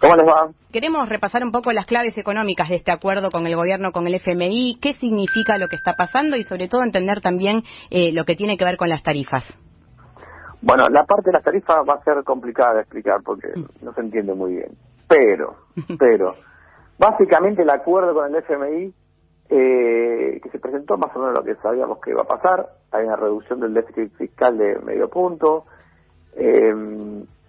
¿Cómo les va? Queremos repasar un poco las claves económicas de este acuerdo con el gobierno, con el FMI, qué significa lo que está pasando y sobre todo entender también lo que tiene que ver con las tarifas. Bueno, la parte de las tarifas va a ser complicada de explicar porque no se entiende muy bien. Pero, básicamente el acuerdo con el FMI que se presentó más o menos lo que sabíamos que iba a pasar. Hay una reducción del déficit fiscal de medio punto.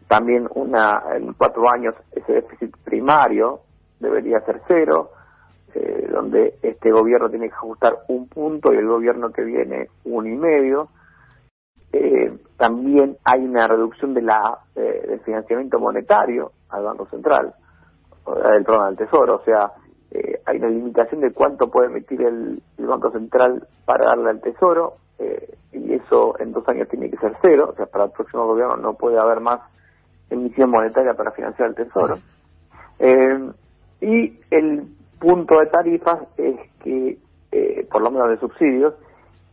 También en 4 años ese déficit primario debería ser 0, donde este gobierno tiene que ajustar 1 punto y el gobierno que viene 1,5. También hay una reducción del financiamiento monetario al Banco Central, del Tesoro, o sea, hay una limitación de cuánto puede emitir el Banco Central para darle al Tesoro, y eso en 2 años tiene que ser 0, o sea, para el próximo gobierno no puede haber más emisión monetaria para financiar el Tesoro. Y el punto de tarifas es que, por lo menos de subsidios,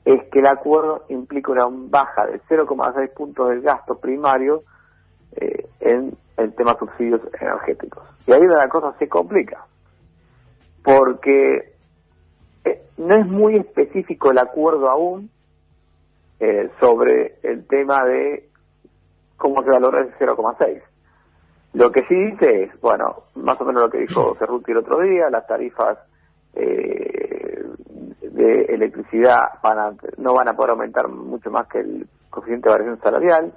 es que el acuerdo implica una baja de 0,6 puntos del gasto primario en el tema subsidios energéticos. Y ahí la cosa se complica, porque no es muy específico el acuerdo aún sobre el tema de cómo se valora ese 0,6. Lo que sí dice es, bueno, más o menos lo que dijo Cerruti el otro día, las tarifas de electricidad no van a poder aumentar mucho más que el coeficiente de variación salarial,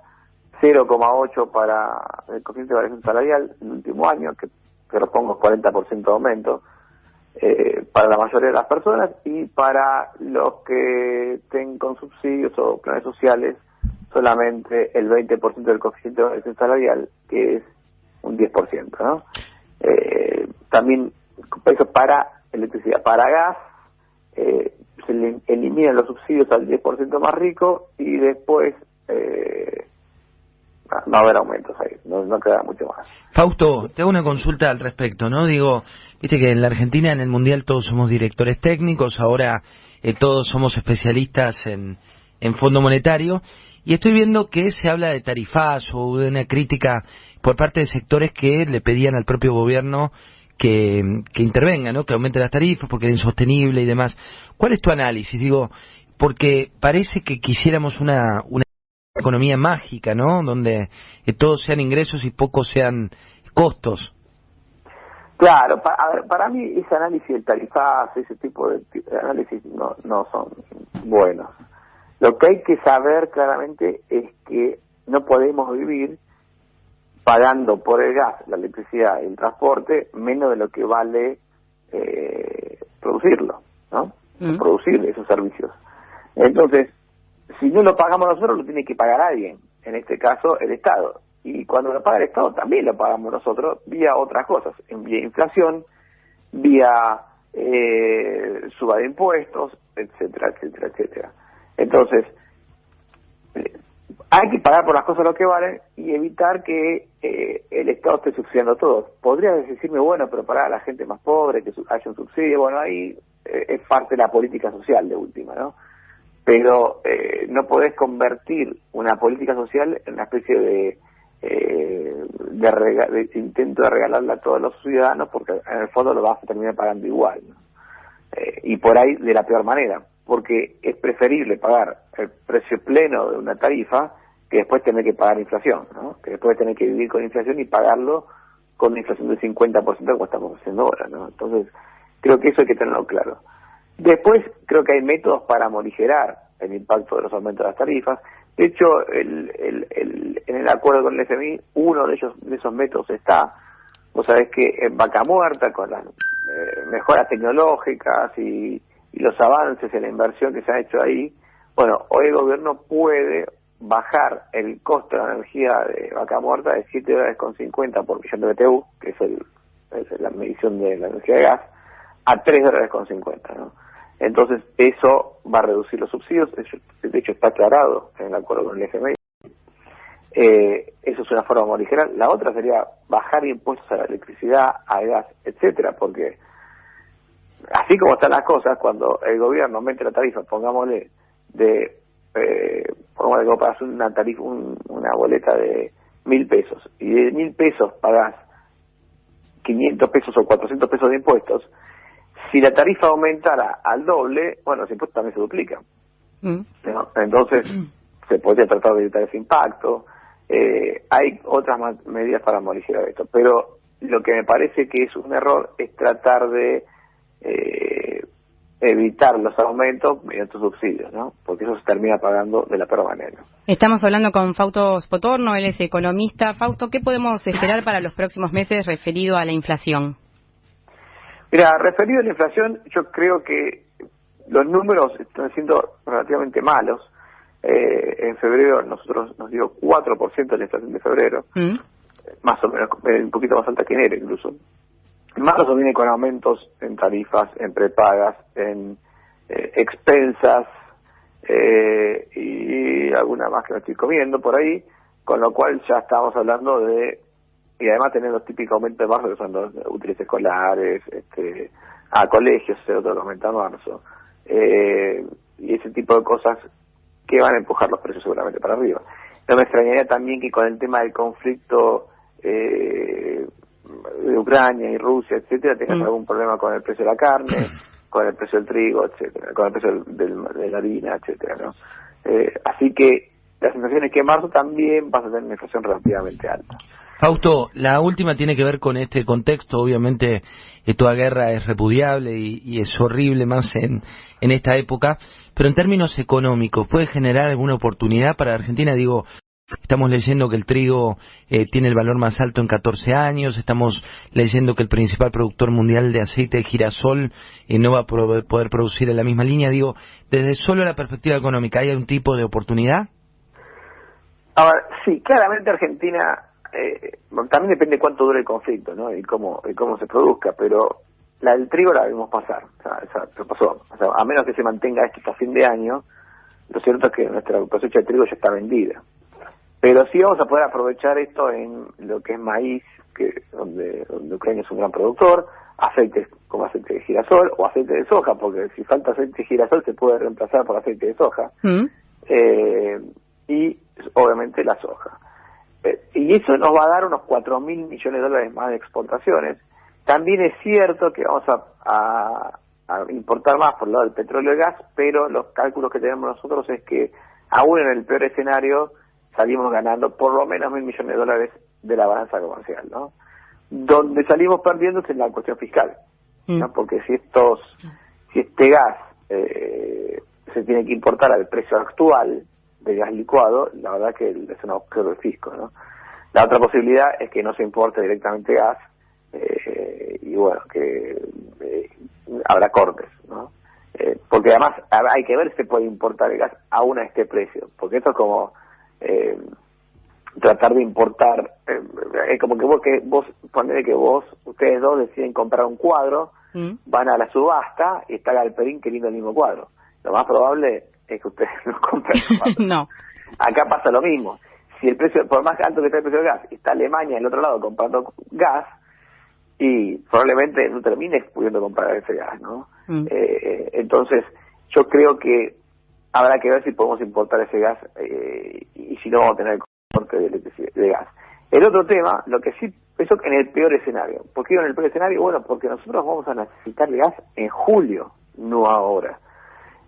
0,8 para el coeficiente de variación salarial en el último año, que lo pongo 40% de aumento para la mayoría de las personas, y para los que estén con subsidios o planes sociales solamente el 20% del coeficiente de variación salarial, que es un 10%, ¿no? También eso para electricidad. Para gas se le eliminan los subsidios al 10% más rico y después va a haber aumentos ahí, no queda mucho más. Fausto, te hago una consulta al respecto, ¿no? Digo, viste que en la Argentina, en el Mundial, todos somos directores técnicos, ahora todos somos especialistas en Fondo Monetario, y estoy viendo que se habla de tarifazo o de una crítica por parte de sectores que le pedían al propio gobierno que intervenga, ¿no? Que aumente las tarifas porque era insostenible y demás. ¿Cuál es tu análisis? Digo, porque parece que quisiéramos una economía mágica, ¿no? Donde todos sean ingresos y pocos sean costos. Claro, para mí ese análisis del tarifazo, ese tipo de análisis no son buenos. Lo que hay que saber claramente es que no podemos vivir pagando por el gas, la electricidad y el transporte menos de lo que vale producirlo, ¿no? Producir esos servicios. Entonces, si no lo pagamos nosotros, lo tiene que pagar alguien, en este caso el Estado. Y cuando lo paga el Estado, también lo pagamos nosotros vía otras cosas, vía inflación, vía suba de impuestos, etcétera, etcétera, etcétera. Entonces, hay que pagar por las cosas lo que valen y evitar que el Estado esté subsidiando todo. Podrías decirme, bueno, pero para la gente más pobre, que haya un subsidio, bueno, ahí es parte de la política social de última, ¿no? Pero no podés convertir una política social en una especie de intento de regalarla a todos los ciudadanos, porque en el fondo lo vas a terminar pagando igual, ¿no? Y por ahí de la peor manera, porque es preferible pagar el precio pleno de una tarifa que después tener que pagar inflación, ¿no? Que después tener que vivir con inflación y pagarlo con una inflación del 50% como estamos haciendo ahora, ¿no? Entonces, creo que eso hay que tenerlo claro. Después, creo que hay métodos para morigerar el impacto de los aumentos de las tarifas. De hecho, en el acuerdo con el FMI, uno de esos métodos está, vos sabés que en Vaca Muerta, con las mejoras tecnológicas y los avances en la inversión que se ha hecho ahí, bueno, hoy el gobierno puede bajar el costo de la energía de Vaca Muerta de $7.50 por millón de BTU, que es la medición de la energía de gas, a $3.50, ¿no? Entonces, eso va a reducir los subsidios, de hecho está aclarado en el acuerdo con el FMI. Eso es una forma de morigerar. La otra sería bajar impuestos a la electricidad, al gas, etcétera, porque así como están las cosas, cuando el gobierno aumenta la tarifa, pongámosle como para hacer una tarifa, una boleta de 1.000 pesos, y de 1.000 pesos pagás 500 pesos o 400 pesos de impuestos, si la tarifa aumentara al doble, bueno, los impuestos también se duplican. ¿No? Entonces, se podría tratar de evitar ese impacto. Hay otras medidas para morigerar esto, pero lo que me parece que es un error es tratar de evitar los aumentos mediante subsidios, ¿no? Porque eso se termina pagando de la peor manera. Estamos hablando con Fausto Spotorno, él es economista. Fausto, ¿qué podemos esperar para los próximos meses referido a la inflación? Mira, referido a la inflación, yo creo que los números están siendo relativamente malos. En febrero nosotros nos dio 4% la inflación de febrero, más o menos, un poquito más alta que enero incluso. Marzo viene con aumentos en tarifas, en prepagas, en expensas y alguna más que me estoy comiendo por ahí, con lo cual ya estamos hablando de, y además tener los típicos aumentos de marzo que son los útiles escolares, a colegios, otro que aumenta en marzo, y ese tipo de cosas que van a empujar los precios seguramente para arriba. No me extrañaría también que con el tema del conflicto de Ucrania y Rusia, etcétera, tengas algún problema con el precio de la carne, con el precio del trigo, etcétera, con el precio de la harina, etcétera, ¿no? Así que la sensación es que en marzo también vas a tener una inflación relativamente alta. Fausto, la última tiene que ver con este contexto. Obviamente toda guerra es repudiable y es horrible más en esta época, pero en términos económicos, ¿puede generar alguna oportunidad para Argentina? Digo, estamos leyendo que el trigo tiene el valor más alto en 14 años, estamos leyendo que el principal productor mundial de aceite de girasol no va a poder producir en la misma línea. Digo, desde solo la perspectiva económica, ¿hay algún tipo de oportunidad? Ahora, sí, claramente Argentina, también depende cuánto dure el conflicto, ¿no? Y cómo se produzca, pero la del trigo la vimos pasar, pasó. O sea, a menos que se mantenga esto hasta fin de año, lo cierto es que nuestra cosecha de trigo ya está vendida. Pero sí vamos a poder aprovechar esto en lo que es maíz, donde Ucrania es un gran productor, aceites como aceite de girasol o aceite de soja, porque si falta aceite de girasol se puede reemplazar por aceite de soja, y obviamente la soja. Y eso nos va a dar unos 4.000 millones de dólares más de exportaciones. También es cierto que vamos a importar más por el lado del petróleo y gas, pero los cálculos que tenemos nosotros es que aún en el peor escenario salimos ganando por lo menos 1.000 millones de dólares de la balanza comercial, ¿no? Donde salimos perdiendo es en la cuestión fiscal, ¿no? Porque si este gas se tiene que importar al precio actual de gas licuado, la verdad que es un agujero del fisco, ¿no? La otra posibilidad es que no se importe directamente gas, y bueno, que habrá cortes, ¿no? Porque además hay que ver si se puede importar el gas aún a este precio, porque esto es como tratar de importar, es como que vos ponele que ustedes dos deciden comprar un cuadro, van a la subasta y está Galperín queriendo el mismo cuadro. Lo más probable es que ustedes no compren el cuadro. No. Acá pasa lo mismo. Si el precio, por más alto que esté el precio del gas, está Alemania del otro lado comprando gas, y probablemente no termine pudiendo comprar ese gas, ¿no? Entonces, yo creo que habrá que ver si podemos importar ese gas y si no vamos a tener el corte de gas. El otro tema, lo que sí, eso en el peor escenario. ¿Por qué en el peor escenario? Bueno, porque nosotros vamos a necesitar gas en julio, no ahora.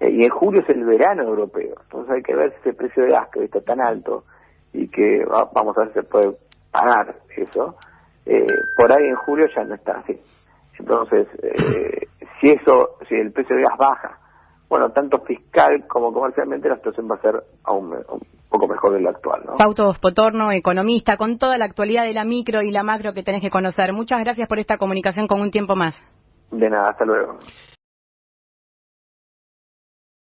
Y en julio es el verano europeo. Entonces hay que ver si ese precio de gas que está tan alto y que vamos a ver si se puede pagar eso. Por ahí en julio ya no está así. Entonces, si el precio de gas baja, bueno, tanto fiscal como comercialmente la situación va a ser aún un poco mejor de la actual, ¿no? Fausto Spotorno, economista, con toda la actualidad de la micro y la macro que tenés que conocer. Muchas gracias por esta comunicación con Un Tiempo Más. De nada, hasta luego.